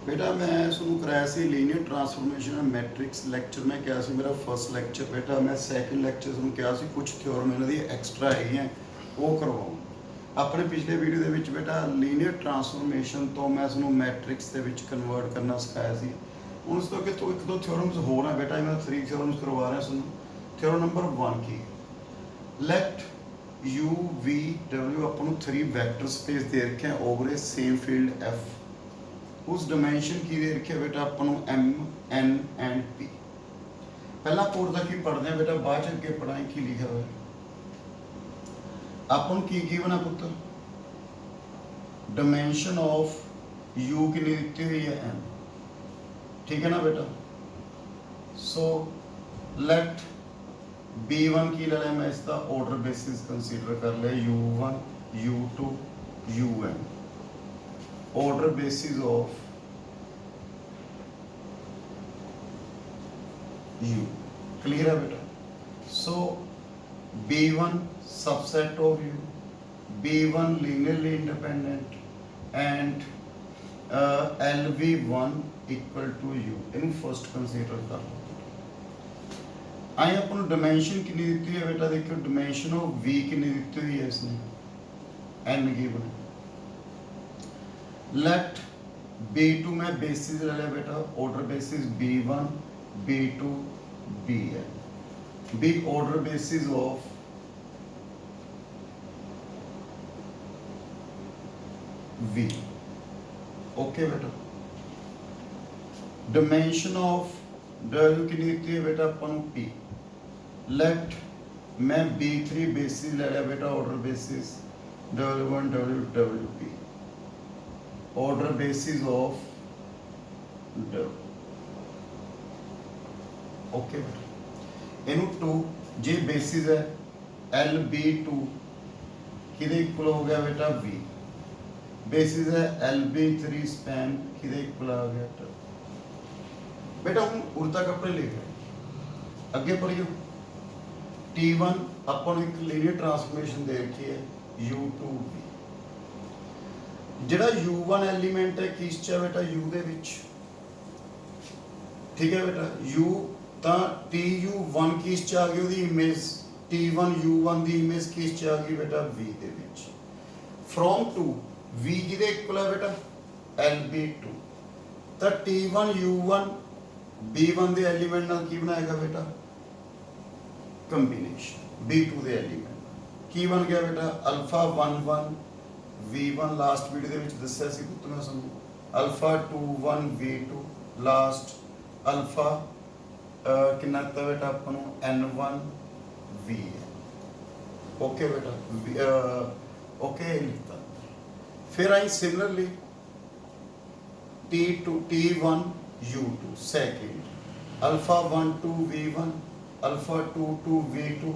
बेटा मैं ਤੁਹਾਨੂੰ ਕਰਾਇਆ ਸੀ linear transformation and matrix lecture ਮੈਂ ਕਿਹਾ ਸੀ ਮੇਰਾ ਫਸਟ ਲੈਕਚਰ ਬੇਟਾ ਮੈਂ ਸੈਕਿੰਡ ਲੈਕਚਰ ਤੁਹਾਨੂੰ ਕਿਹਾ ਸੀ ਕੁਝ ਥਿਓਰਮ ਇਹਨਾਂ ਦੀ ਐਕਸਟਰਾ ਹੈਗੀਆਂ ਉਹ ਕਰਵਾਉਂ ਆਪਣੇ ਪਿਛਲੇ ਵੀਡੀਓ ਦੇ ਵਿੱਚ ਬੇਟਾ ਲੀਨੀਅਰ ਟਰਾਂਸਫਾਰਮੇਸ਼ਨ ਤੋਂ ਮੈਂ ਤੁਹਾਨੂੰ ਮੈਟ੍ਰਿਕਸ ਦੇ ਵਿੱਚ ਕਨਵਰਟ ਕਰਨਾ ਸਿਖਾਇਆ ਸੀ ਹੁਣ ਉਸ ਤੋਂ ਅੱਗੇ ਤੋਂ ਇੱਕ ਦੋ ਥਿਓਰਮਸ ਹੋਰ ਆ ਬੇਟਾ ਮੈਂ 3 ਥਿਓਰਮਸ ਕਰਵਾ ਰਿਹਾ ਤੁਹਾਨੂੰ ਥਿਓਰਮ ਨੰਬਰ 1 ਕੀ ਲੈਟ u v w ਆਪਾਂ ਨੂੰ 3 ਵੈਕਟਰ ਸਪੇਸ ਦੇ ਰੱਖਿਆ ਓਵਰ ਏ ਸੇਮ ਫੀਲਡ f उस डायमेंशन की दे रखे बेटा अपन एम एन एंड पी पहला कोड तक ही पढ़ते हैं बेटा बाद के पढ़ाई की लिखा हुआ है अपन की बना पुत्र डायमेंशन ऑफ यू की दी हुई है एम ठीक है ना बेटा सो लेट b1 की ले मैं इसका ऑर्डर बेसिस कंसीडर कर ले u1 u2 un order basis of u clear है बेटा so b1 subset of u b1 linearly independent and lv1 equal to u in first consider कर आई अपन डायमेंशन कितनी दी है बेटा देखियो डायमेंशन ऑफ v कितनी दी हुई है इसने n गिवन लेट b2 में बेसिस ले लिया बेटा order basis b1 b2 bn b order basis of v okay बेटा डायमेंशन ऑफ w की नीति है बेटा अपन p लेट मैं b3 बेसिस ले लिया बेटा order basis w1 w2 order basis of w okay इनू 2 जे बेसिस है lb2 किदे इक्वल हो गया बेटा v बेसिस है lb3 स्पैन किदे इक्वल आ गया t बेटा हम उर्ता कपड़े लेके आगे पढ़ियो t1 अपन एक लीनियर ट्रांसफॉर्मेशन दे रखी है u2 v ਜਿਹੜਾ u1 ਐਲੀਮੈਂਟ ਹੈ ਕਿਸ ਚ ਹੈ ਬੇਟਾ u ਦੇ ਵਿੱਚ ਠੀਕ ਹੈ ਬੇਟਾ u ਤਾਂ tu1 ਕਿਸ ਚ ਆ ਗਈ ਉਹਦੀ ਇਮੇਜ t1 u1 ਦੀ ਇਮੇਜ ਕਿਸ ਚ ਆ ਗਈ ਬੇਟਾ v ਦੇ ਵਿੱਚ from to v ਜਿਹਦੇ ਇਕੁਅਲ ਹੈ ਬੇਟਾ lb2 ਤਾਂ t1 u1 b1 ਦੇ ਐਲੀਮੈਂਟ ਨਾਲ ਕੀ ਬਣਾਏਗਾ ਬੇਟਾ ਕੰਬੀਨੇਸ਼ਨ b2 ਦੇ ਐਲੀਮੈਂਟ ਕੀ ਬਣ ਗਿਆ ਬੇਟਾ alpha 11 v1 लास्ट वीडियो ਦੇ ਵਿੱਚ ਦੱਸਿਆ ਸੀ ਪੁੱਤ ਮੈਂ ਤੁਹਾਨੂੰ alpha 21 v2 ਲਾਸਟ alpha ਕਿੰਨਾ ਦਿੱਤਾ ਬੇਟਾ ਆਪਾਂ ਨੂੰ n1 v ਓਕੇ ਬੇਟਾ ਓਕੇ ਲਿਖਤਾ ਫਿਰ ਆਈ similarly t2 t1 u2 second alpha 12 v1 alpha 22 v2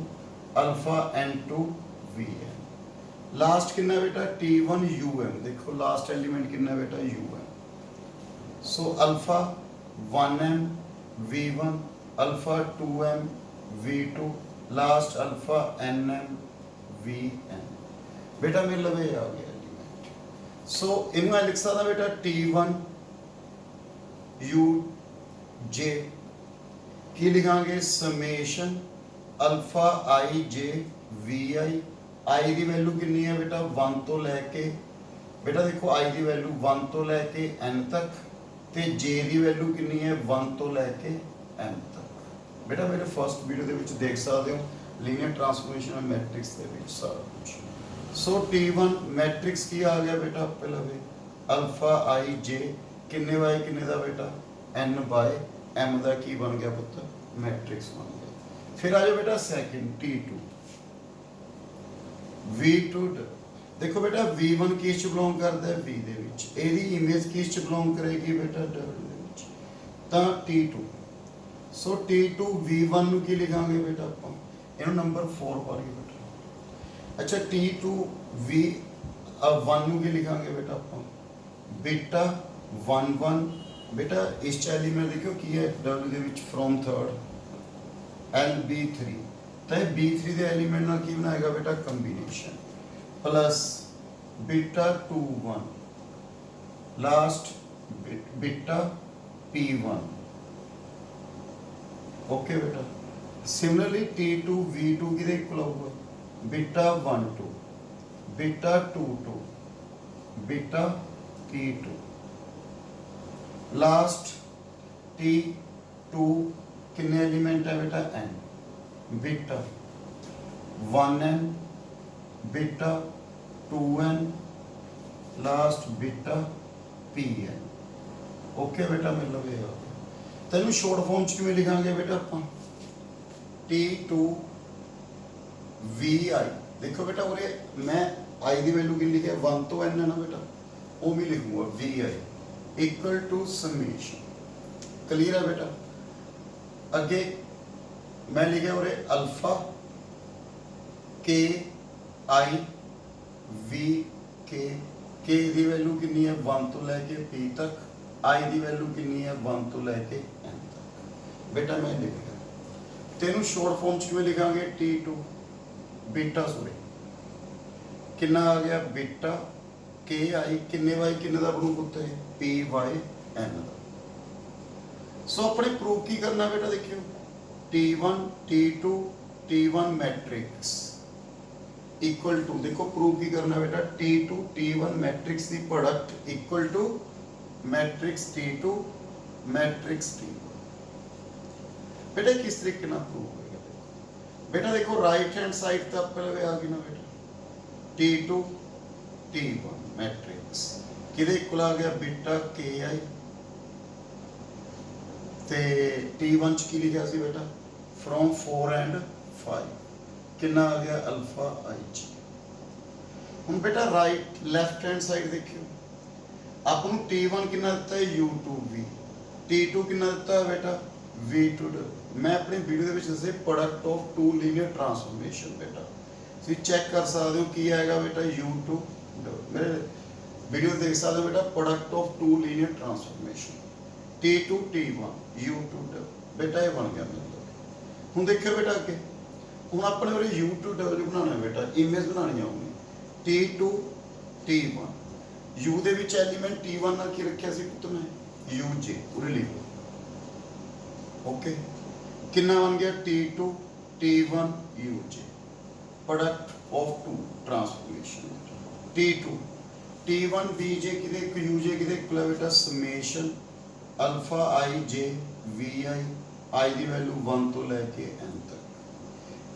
alpha n2 vn last कितना बेटा t1 um देखो लास्ट एलिमेंट कितना बेटा um so alpha 1m v1 alpha 2m v2 last alpha nm vn बेटा मेरे लवे आ गया एलिमेंट सो इनमें लिख सकता बेटा t1 u j की लिखांगे summation alpha i j vi I की वैल्यू कितनी है बेटा 1 तो लैके बेटा देखो आई की वैल्यू 1 तो लैके n तक ते j की वैल्यू कितनी है 1 तो लैके n तक बेटा मेरे फर्स्ट वीडियो ਦੇ ਵਿੱਚ देख सकते हो लीनियर ट्रांसफॉर्मेशन मैट्रिक्स ਦੇ ਵਿੱਚ सारा कुछ सो t1 मैट्रिक्स की आ गया बेटा पहला वे अल्फा i j किन्ने बाय किन्ने दा बेटा n बाय m ਦਾ ਕੀ ਬਣ ਗਿਆ ਪੁੱਤ मैट्रिक्स बन गया फिर आ जाओ बेटा सेकंड t2 v2 देखो बेटा v1 किस च बिलोंग करता है v ਦੇ ਵਿੱਚ ਇਹਦੀ ਇਮੇਜ ਕਿਸ ਚ ਬਿਲੋਂਗ ਕਰੇਗੀ ਬੇਟਾ w ਦੇ ਵਿੱਚ ਤਾਂ t2 ਸੋ t2 v1 ਨੂੰ ਕੀ ਲਿਖਾਂਗੇ ਬੇਟਾ ਆਪਾਂ ਇਹਨੂੰ ਨੰਬਰ 4 ਪਾਈਏ ਬੇਟਾ ਅੱਛਾ t2 v1 ਨੂੰ ਕੀ ਲਿਖਾਂਗੇ ਬੇਟਾ ਆਪਾਂ ਬੇਟਾ 11 बेटा इस ਚ ਐਲੀਮੈਂਟ ਦੇਖੋ ਕੀ ਹੈ w ਦੇ ਵਿੱਚ from third lb3 तो b3 ਦੇ ਐਲੀਮੈਂਟ ਨਾਲ ਕੀ ਬਣਾਏਗਾ ਬੇਟਾ combination plus beta 21 last beta P1। Okay बेटा, सिमिलरली T2 V2 किहदे इक्वल आऊगा, beta 1 2, beta 2 2, beta P2। Last T2 कितने एलिमेंट है बेटा, n, beta 1n, beta 2n, last beta Pn। Okay बेटा, मतलब ये तेन शॉर्ट फॉर्म च किवें लिखांगे बेटा आपां, T2 Vi। देखो बेटा उरे मैं i की वैल्यू कितनी लिखी है, 1 तो n है ना बेटा, वो भी लिखूंगा Vi equal to summation. Clear है बेटा। अगे मैं लिखा उरे अल्फा के आई वी के की वैल्यू कितनी है 1 तो लैके P तक, आई की वैल्यू कितनी है 1 तो लैके n तक। बेटा मैं लिख लिया, तेनों शॉर्ट फॉर्म च किवें लिखांगे, T2 बीटा सॉरी कितना आ गया, बीटा के आई किन्ने वाई किन्ने दा बनू पुत्तर P वाई n दा। सो अपने प्रूफ की करना बेटा, देखियो T1 T2 T1 matrix equal to, देखो प्रूफ की करना बेटा, T2 T1 मैट्रिक्स की product equal to matrix T2 matrix T1। बेटा किस तरीके ना प्रूव होगा, बेटा देखो राइट हैंड साइड तक पहले आ गई ना बेटा, T2 T1 मैट्रिक्स किदे इक्वल आ गया, बीटा के आई ते T1 च की लिखा सी बेटा, फ्रॉम 4 एंड 5 कितना आ गया, अल्फा आई जी। हुण बेटा राइट लैफ्ट हैंड साइड देखियो, आपको T1 कितना दिता है U2V, T2 कितना दिता है बेटा V2। मैं अपने वीडियो के विच दसे product of two linear transformation बेटा, तुसीं चेक कर सकते हो की आएगा बेटा U2, मेरे वीडियो देख सकते हो बेटा, product of two linear transformation T2 T1 U2 बेटा ये बन गया मेरे। हुण देखियो बेटा अगे, हुण अपने वाले U2 बनाना है बेटा, इमेज बनानी होगी T2 T1 U they which element T1 नाल की रखिया सी पुत्त मैं UJ उरे लिखो। ओके कितना बन गया, T2 T1 UJ product of two transformation T2 T1 BJ किदे UJ किदे इक्वल बेटा, summation alpha I J V I की वैल्यू 1 तो लैके n तक।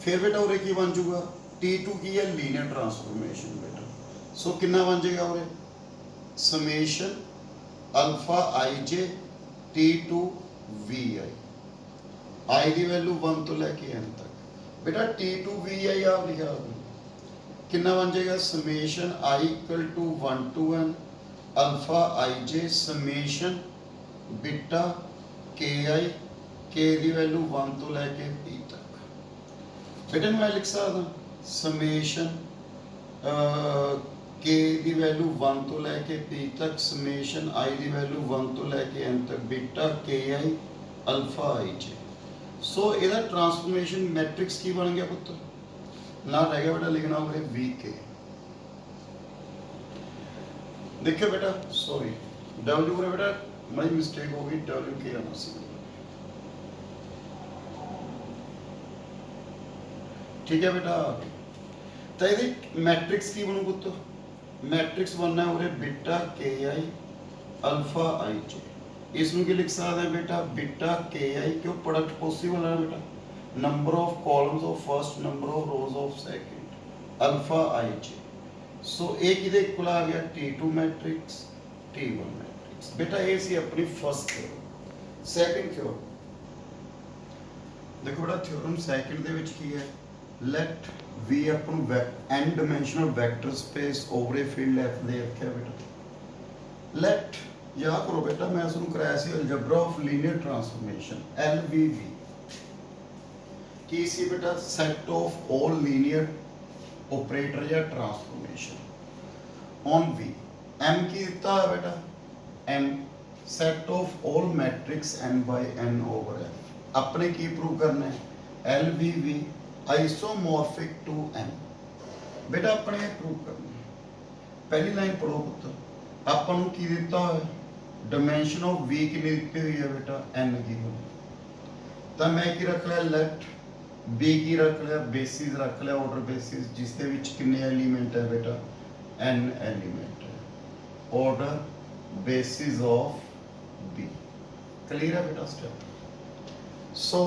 फिर बेटा उरे की बन जूगा, T2 की है लीनियर ट्रांसफॉर्मेशन बेटा, सो कितना बन जाएगा उरे, summation alpha I J T2 V I की वैल्यू 1 तो लैके n तक। बेटा T2 वी आप लिखा कितना बन जाएगा, summation I equal to 1 to n alpha I J summation beta K I के की वैल्यू 1 तो लैके P तक। बेटा मैं लिख सकता समेशन के की वैल्यू 1 तो लैके P तक, समेशन आई की वैल्यू 1 तो लैके n तक, beta K I alpha I J. सो ਇਹਦਾ ट्रांसफॉर्मेशन मैट्रिक्स की बन गया पुत्र, ना रह गया बेटा लिखना होगा वी के। देखियो बेटा सॉरी डब्ल्यू पर बेटा मेरी मिस्टेक हो गई, डब्ल्यू के आना सी, ठीक है बेटा। तो ये मैट्रिक्स की बनू पुत्र, मैट्रिक्स बनना है उरे beta K I alpha I जे। इसमें की लिख सकते हैं बेटा, बीटा के आई क्यों प्रोडक्ट पॉसिबल है बेटा, number of columns of first, number of rows of second, alpha I J. So एक इधर इक्वल आ गया T2 मैट्रिक्स T1 मैट्रिक्स। बेटा ये सी अपनी फर्स्ट थ्योरम। सेकंड थ्योरम देखो बेटा, थ्योरम सेकंड दे विच की है, लेट वी अपन n dimensional vector space over a field F दे रखा बेटा। लेट याद करो बेटा, मैं इसको कराया सी algebra of linear transformation LVV की सी बेटा, set of all linear operator या ट्रांसफॉर्मेशन ऑन V। M की दिता है बेटा, M set of all matrix n by n over F। अपने की प्रूव करना है LVV आइसोमॉर्फिक टू M। बेटा अपने प्रूव करना है, पहली लाइन पढ़ो पुत्र, अपन की दिता है डायमेंशन ऑफ वी कितनी दी हुई है बेटा n की हो, तो मैं की रख लिया लेट बी की रख लिया बेसिस रख लिया ऑर्डर बेसिस जिसके विच कितने एलिमेंट है बेटा n एलिमेंट है order basis of B. Clear है बेटा step. So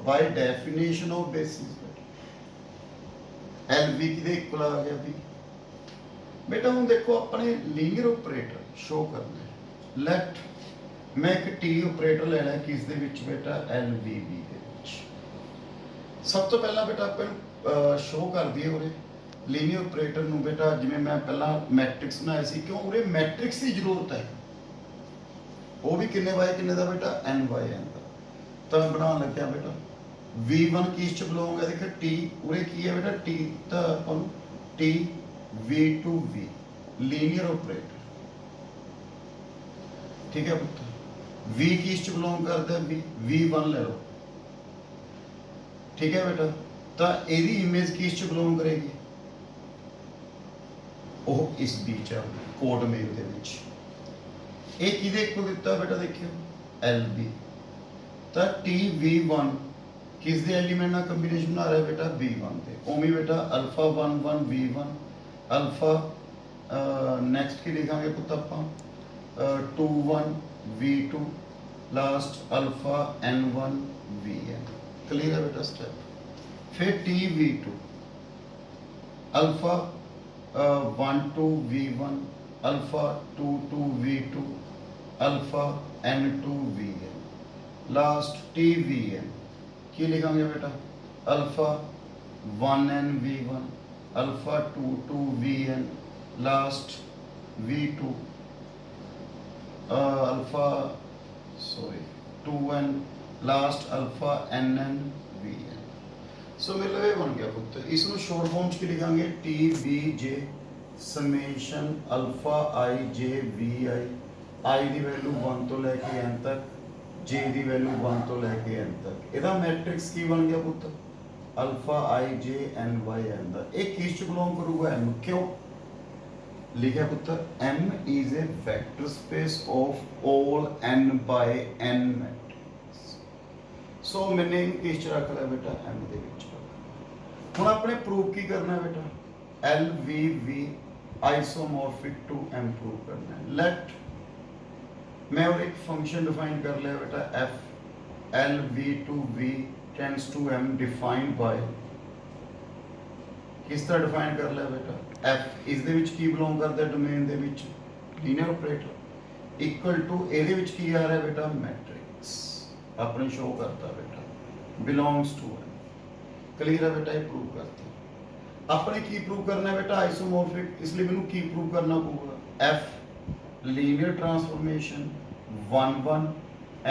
by definition of basis L B की इक्वल आ गया बी। बेटा हम देखो अपने लीनियर ऑपरेटर शो करना है लेट मैं एक टी ऑपरेटर लेना है किस दे विच बेटा एल बी बी दे विच। सब तो पहला बेटा अपन शो कर दिए उरे लीनियर ऑपरेटर नु बेटा जिवें मैं पहला मैट्रिक्स बनाया सी क्यों उरे मैट्रिक्स की जरूरत है वो भी किन्ने बाय किन्ने दा बेटा n बाय n दा। तो मैं बनाने लग्या बेटा v1 किस च बिलोंग है देखो t उरे की है बेटा t तो अपन t v2 v linear operator ठीक है पुत्र v किस च बिलोंग करता है v1 ले लो ठीक है बेटा तो एदी इमेज किस च बिलोंग करेगी ਉਹ ਇਸ बीच है कोड मेल ਦੇ ਵਿੱਚ ਇਹ ਕਿਹਦੇ ਇਕੁਅਲ ਦਿੱਤਾ बेटा देखियो LB ਤਾਂ TV1 किस दे एलिमेंट ਨਾਲ ਕੰਬੀਨੇਸ਼ਨ ਬਣਾ ਰਿਹਾ बेटा B1 ਦੇ ओमी बेटा अल्फा 1 1 B1 अल्फा नेक्स्ट की लिखांगे पुੱਤ ਆਪਾਂ 2 1 V2 last alpha N1 Vn। Clear है बेटा स्टेप। फिर TV2 alpha 1 2 V1 alpha 2 2 V2 alpha N2 Vn last TVn की लिखांगे बेटा alpha 1n V1 alpha 2 2 Vn last V2 alpha sorry 2n last alpha nn Vn। So मेरे लिए बन गया पुत्र इसमें शॉर्ट फॉर्म च लिखांगे T B J summation alpha I J V I दी वैल्यू 1 तो लेके n तक जे दी वैल्यू 1 तो लेके n तक ਇਹਦਾ मैट्रिक्स की बन गया पुत्र alpha I J n by n ਦਾ ਇਹ ਕਿਸ ਚ ਬਿਲੋਂਗ ਕਰੂਗਾ m क्यों लिखा पुत्र m is a vector space of all n by n matrix। सो मैंने किस च रख लिया बेटा m ਦੇ ਵਿੱਚ ਹੁਣ ਆਪਣੇ ਪ੍ਰੂਫ ਕੀ ਕਰਨਾ ਹੈ ਬੇਟਾ L V V isomorphic to m prove करना है लेट मैं और एक फंक्शन डिफाइन कर लिया बेटा f L V to V tends to m defined by किस तरह डिफाइन कर लिया बेटा f इस दे विच की बिलोंग करता है डोमेन दे विच लीनियर ऑपरेटर इक्वल टू ਇਹਦੇ ਵਿੱਚ ਕੀ आ रहा है बेटा मैट्रिक्स अपने शो करता बेटा बिलोंग्स टू m। क्लियर है बेटा ये प्रूव करते अपने की प्रूव करना है बेटा आइसोमॉर्फिक इसलिए मैंने की प्रूव करना पड़ेगा f linear transformation 1 1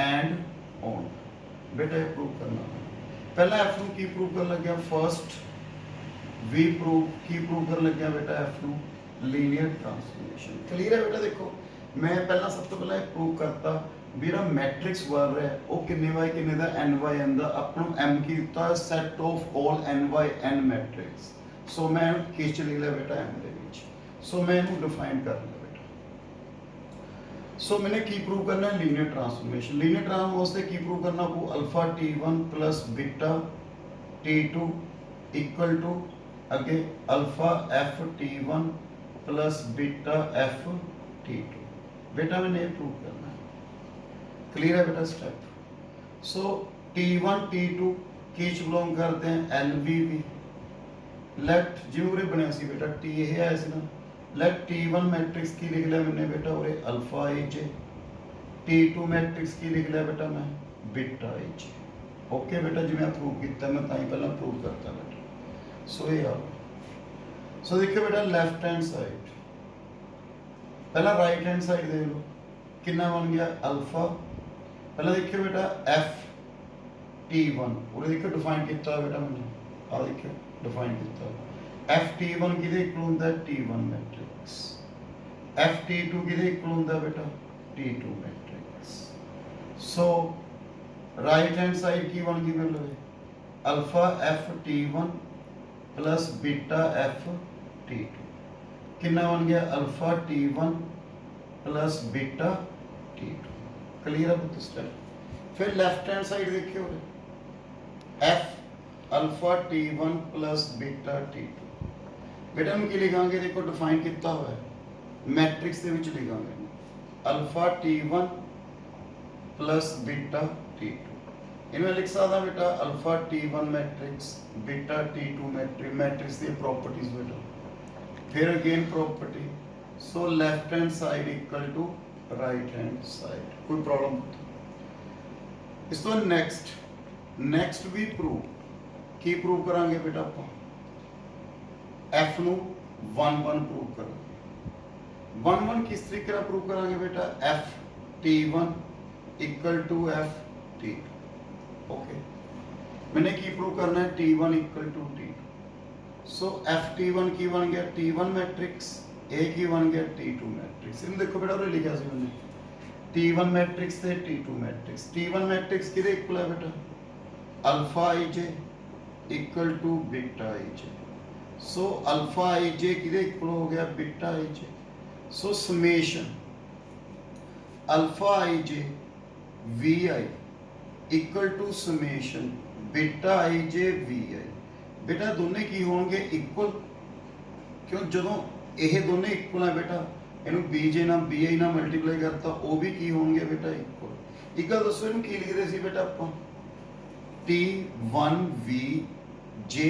and on बेटा ये प्रूव करना पहला f ਨੂੰ की प्रूव कर लग गया फर्स्ट v प्रूव की प्रूव कर लग गया बेटा f ਨੂੰ लीनियर ट्रांसफॉर्मेशन। क्लियर है बेटा देखो मैं पहला सब तो पहला प्रूव करता मेरा मैट्रिक्स बन रहा है वो किन्ने बाय किन्ने दा n बाय n दा अपन m की दिता set of all n by n matrix. So मैं किस च लिख लिया बेटा m दे विच सो मैं इनको डिफाइन कर लिया बेटा। सो मैंने की प्रूव करना है लीनियर ट्रांसफॉर्मेशन लीनियर ट्रांसफॉर्म वास्ते की प्रूव करना को alpha t1 plus beta t2 equal to अगे alpha f t1 plus beta f t2 बेटा मैंने ये प्रूव करना है। क्लियर है बेटा स्टेप। सो T1 T2 किस बिलोंग करते हैं LVV लेट जो उरे बनया सी बेटा T ये है ऐसे ना लेट T1 मैट्रिक्स की लिख लिया मैंने बेटा उरे alpha I J T2 matrix की लिख लिया बेटा मैं बीटा आई जे। ओके बेटा जिवें प्रूव किया मैं ताई पहला प्रूव करता बेटा। सो ये आ सो देखिए बेटा लेफ्ट हैंड साइड पहला राइट हैंड साइड देख लो कितना बन गया अल्फा पहला देखियो बेटा f t1 और देखियो डिफाइन किया बेटा मैंने आ देखियो डिफाइन किया f t1 किदे इक्वल होता है t1 मैट्रिक्स f t2 किदे इक्वल होता है बेटा t2 मैट्रिक्स। सो राइट हैंड साइड की बन गई मेरे alpha f t1 plus beta f t2 कितना बन गया alpha t1 plus beta T2। Clear है पुत्र स्टेप। फिर लेफ्ट हैंड साइड देखियो F alpha T1 plus beta T2। बेटा ਨੂੰ ਕੀ ਲਿਖਾਂਗੇ ਦੇਖੋ ਡਿਫਾਈਨ ਕੀਤਾ ਹੋਇਆ ਹੈ ਮੈਟ੍ਰਿਕਸ ਦੇ ਵਿੱਚ ਲਿਖਾਂਗੇ alpha T1 plus beta T2। इनमें लिख सकता बेटा alpha T1 matrix beta T2 matrix matrix की प्रॉपर्टीज बेटा। फिर again property so left hand side equal to right hand side. कोई प्रॉब्लम इस तो नेक्स्ट भी प्रूव की प्रूव करांगे बेटा आप एफ नू 1 1 प्रूव करेंगे 1 1 किस तरीके प्रूव करांगे बेटा F T1 equal to F T2। Okay मैंने की प्रूव करना है T1 equal to T2। So F T1 की बन गया T1 मैट्रिक्स ए की बन गया T2 मैट्रिक्स। इन देखो बेटा उन्हें लिखा सी मैंने T1 मैट्रिक्स से T2 मैट्रिक्स। T1 मैट्रिक्स किदे इक्वल है बेटा alpha IJ equal to beta IJ। So alpha IJ किदे इक्वल हो गया beta IJ। So summation alpha IJ VI equal to summation beta IJ VI। बेटा दोनों की होंगे इक्वल क्यों जो ये दोनों इक्वल है बेटा इनू BJ ना BI ना मल्टीप्लाई करता वो भी की होंगे बेटा इक्वल। एक गल दसो इनू की लिखते सी बेटा आप T1 VJ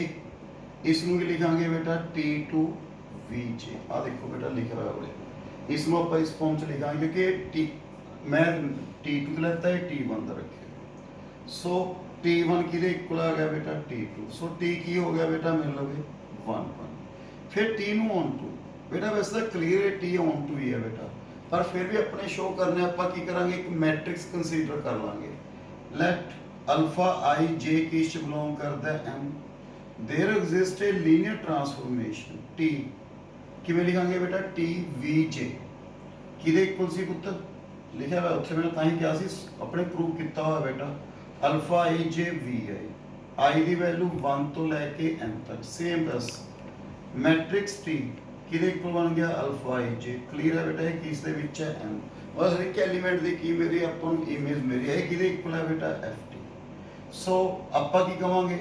इसनू की लिखांगे बेटा T2 VJ। आ देखो बेटा लिख रहा है इसमें आप इस फॉर्म से लिखांगे क्योंकि मैं T2 लेता है T1 का रखे। सो T1 किधे इक्वल आ गया बेटा T2। सो T की हो गया बेटा मिल लगे 1 1। फिर T नू ऑन टू बेटा वैसे तो क्लियर है T ऑन टू ही है बेटा पर फिर भी अपने शो करने आप की करांगे एक मैट्रिक्स कंसीडर कर लांगे। लेट अल्फा IJ किस बिलोंग करता है M। There exist a linear transformation T किवें लिखांगे बेटा T VJ किदे इक्वल सी पुत्र लिखा हुआ उत्थे मैंने ताही क्या सी अपने प्रूव किया हुआ बेटा alpha IJ VI I the value 1 तो लेके M तक सेम बस मैट्रिक्स T किदे इक्वल बन गया अल्फा IJ। क्लियर है बेटा ये किस दे विच है M और हर एक एलिमेंट दी की मेरी अपन इमेज मेरी है किदे इक्वल है बेटा FT। सो आपां की कहांगे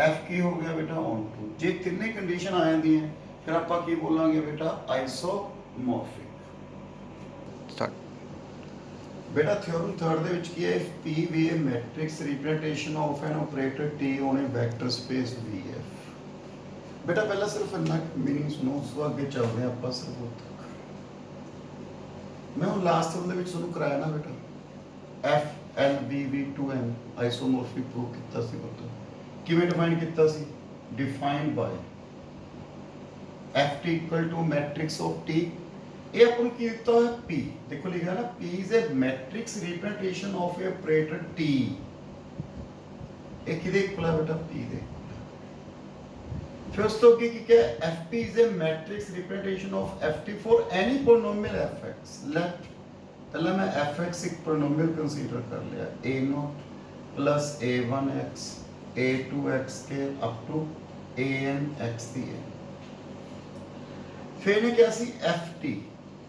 F की हो गया बेटा ऑन टू। जे तीनों कंडीशन आ जाती हैं फिर आप की बोलांगे बेटा आइसोमॉर्फिक। बेटा थ्योरम थर्ड दे विच की है P be a matrix representation of an operator T on a vector space VF। बेटा पहला सिर्फ इतना मीनिंग सुनो उस तो आगे चलते हैं आप सिर्फ वो तक। मैं लास्ट थ्योरम दे विच तुहानू कराया ना बेटा F L B V 2N isomorphic prove किया सी बेटा किवें डिफाइन किया सी defined by FT equal to matrix of T ये अपन की तो है P देखो लिखा ना P is a matrix representation of A operator T। एक किदे इक्वल है बेटा P दे। फिर उस तो की क्या FP is a matrix representation of FT for any polynomial fx। Let पहले मैं fx एक पॉलिनोमियल कंसीडर कर लिया a0 प्लस a1x a2x के अप टू an x दी है। फिर ने क्या सी FT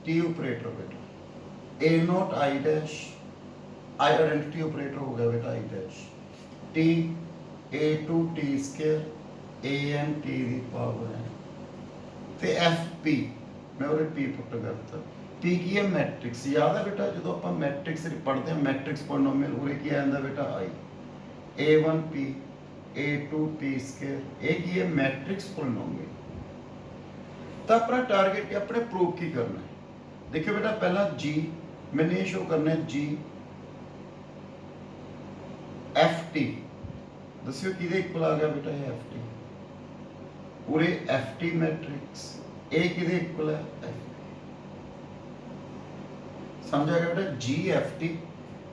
T ऑपरेटर बेटा a0 I dash I identity operator हो गया बेटा I dash T a2 T square an T the power है ते FP मैं और P पुट करता P की है मैट्रिक्स। याद है बेटा जो आप मैट्रिक्स पढ़ते हैं मैट्रिक्स पॉलिनोमियल उरे की आंदा बेटा I a1P a2 T square ए की है मैट्रिक्स पॉलिनोमियल। तो अपना टारगेट क्या अपने प्रूव की करना है। देखियो बेटा पहला G मैंने ये शो करना है G FT दसियो किदे इक्वल आ गया बेटा ये FT पूरे FT मैट्रिक्स A किदे इक्वल है FT। समझा गया बेटा G FT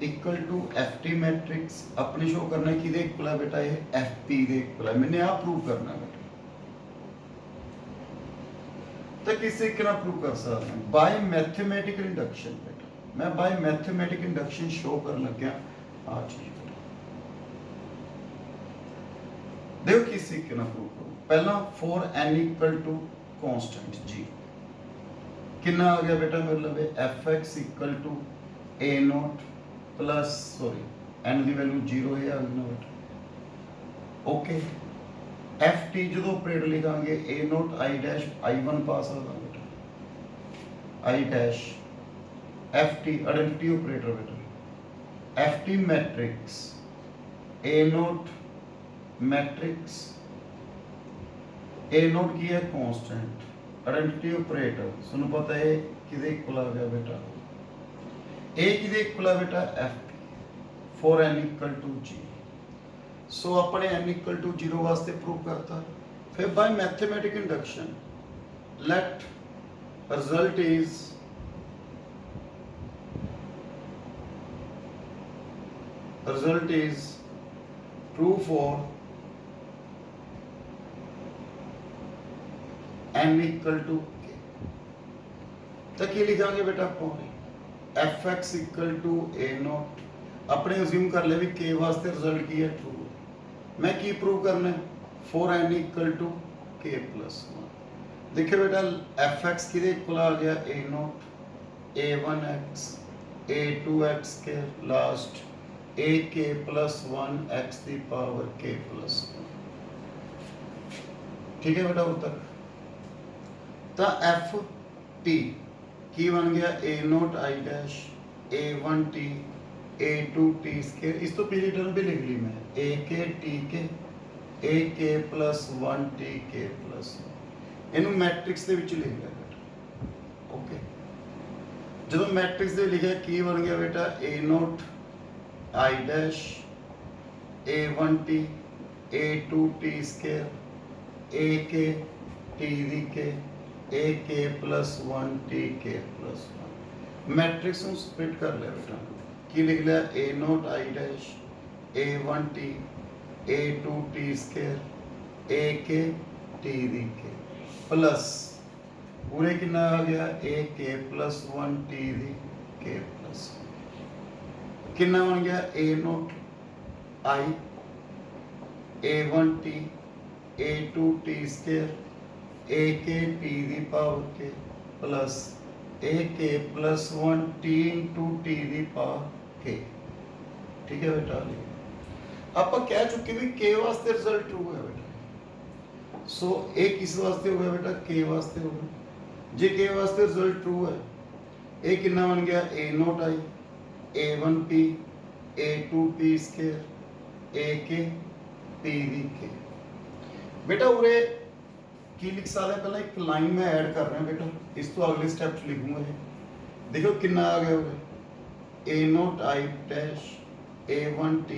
equal to FT matrix अपने शो करना है किदे इक्वल है बेटा ये FP दे इक्वल है। मैंने आप प्रूव करना है बेटा तो किसी के प्रूव कर सकते हैं बाय मैथमेटिकल इंडक्शन बेटा। मैं बाय मैथमेटिकल इंडक्शन शो कर लग गया आ चीज बेटा देखो किसी के प्रूव करो। पहला for n equal to constant G कितना आ गया बेटा मतलब F X equal to A nought plus sorry N की वैल्यू 0 है आ गई ना बेटा ओके एफ टी जो ऑपरेटर लिखांगे A nought I dash I one पा सकता बेटा I dash F T identity operator बेटा F T matrix A nought matrix A nought की है कांस्टेंट आइडेंटिटी ऑपरेटर सुनो पता है किदे इक्वल आ गया बेटा ए किदे इक्वल आ बेटा F T for N equal to G so अपने एन इक्वल टू 0 वास्ते प्रूव करता फिर by mathematic induction let result is true for N equal to K तो की लिखांगे बेटा आप F X equal to A nought अपने अज्यूम कर ले भी के वास्ते रिजल्ट की है ट्रू मैं की प्रूव करना है for N equal to K plus one देखिए बेटा एफ एक्स की इक्वल आ गया A nought A one X A two X के last A K plus one X की पावर के प्लस वन ठीक है बेटा उस तक तो एफ टी की बन गया A nought I dash A one T A two T square इस तो पीछे टर्म भी लिख ली मैं ए के टी के प्लस वन टी के प्लस इनू मैट्रिक्स ਦੇ ਵਿੱਚ ਲਿਖ ਲਿਆ ਬੇਟਾ ਓਕੇ ਜਦੋਂ ਮੈਟ੍ਰਿਕਸ ਦੇ ਲਿਖਿਆ ਕੀ ਬਣ ਗਿਆ ਬੇਟਾ a note i dash a1t a2t square ak t the k ak plus 1t k plus 1 matrix ਨੂੰ स्प्लिट कर लिया बेटा की लिख लिया a नोट i dash a1t a2t square ak t the k plus पूरे कितना आ गया ak plus 1t दी k plus कितना बन गया a नोट i a1t a2t square ak t the power k plus ak plus 1 t into t the power k ठीक है बेटा आप कह चुके भी k वास्ते रिजल्ट ट्रू है बेटा सो a किस वास्ते हो गया बेटा k वास्ते हो गया जे k वास्ते रिजल्ट ट्रू है a कितना बन गया a नोट i a1p a2p square ak p the k बेटा उरे की लिख सकते हैं पहले एक लाइन में ऐड कर रहे हैं बेटा इस तो अगले स्टेप च लिखूंगा ये देखो कितना आ गया होगा A nought I dash a1t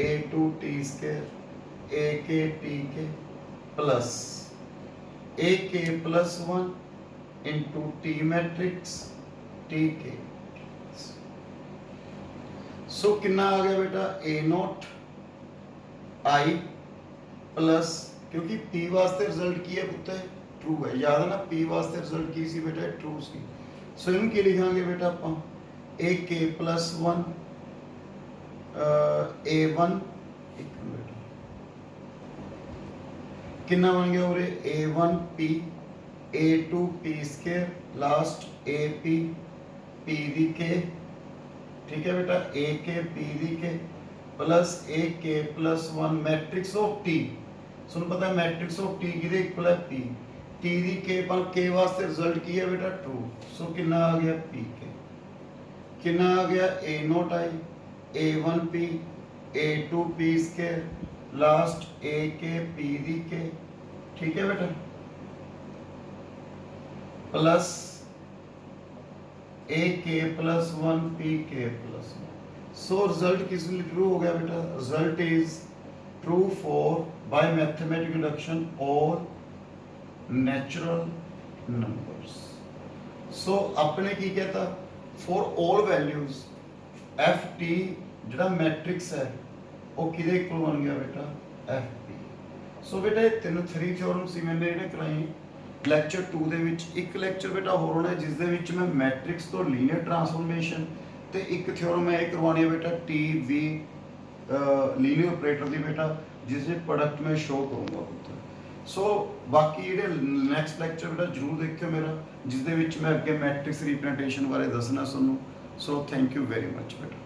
a2t square ak t K plus ak plus 1 into t matrix t के सो कितना आ गया बेटा a नोट i प्लस क्योंकि p वास्ते रिजल्ट की है पुत्र ट्रू है याद है ना p वास्ते रिजल्ट की सी बेटा ट्रू सी सो इनके लिखांगे बेटा अपन ak प्लस 1 a1 कितना बन गया और a1p a2p square last ap p दी k ठीक है बेटा ak p the k plus ak plus 1 matrix of t सुन पता है मैट्रिक्स ऑफ टी की इक्वल है पी टी दी के पर के वास्ते रिजल्ट की है बेटा ट्रू सो कितना आ गया पी के कितना आ गया A nought I a1p a2p square last ak p दी के ठीक है बेटा plus ak plus 1 pk plus 1 so result किस लिए ट्रू हो गया बेटा result is true for by mathematical induction all natural numbers so अपने की कहता for all values ft ਜਿਹੜਾ मैट्रिक्स है वो किदे इक्वल बन गया बेटा fp so बेटा ये तीन 3 थ्योरम ਸੀ मैंने ਜਿਹੜੇ ਕਰਾਈ ਲੈਕਚਰ 2 ਦੇ ਵਿੱਚ ਇੱਕ ਲੈਕਚਰ ਬੇਟਾ ਹੋਰ ਹੋਣਾ ਜਿਸ ਦੇ ਵਿੱਚ ਮੈਂ ਮੈਟ੍ਰਿਕਸ ਤੋਂ ਲੀਨੀਅਰ ਟਰਾਂਸਫਾਰਮੇਸ਼ਨ ਤੇ ਇੱਕ ਥਿਓਰਮ ਮੈਂ ਇਹ ਕਰਵਾਉਣੀ ਹੈ ਬੇਟਾ टीवी लीनियर ऑपरेटर दी बेटा जिसे प्रोडक्ट में शो करूंगा ਸੋ ਬਾਕੀ ਜਿਹੜੇ ਨੈਕਸਟ ਲੈਕਚਰ ਬੇਟਾ ਜ਼ਰੂਰ ਦੇਖਿਓ ਮੇਰਾ, ਜਿਸ ਦੇ ਵਿੱਚ ਮੈਂ ਅੱਗੇ ਮੈਟ੍ਰਿਕਸ ਰਿਪਰੈਜ਼ੈਂਟੇਸ਼ਨ ਬਾਰੇ ਦੱਸਣਾ ਤੁਹਾਨੂੰ। So thank you very much ਬੇਟਾ।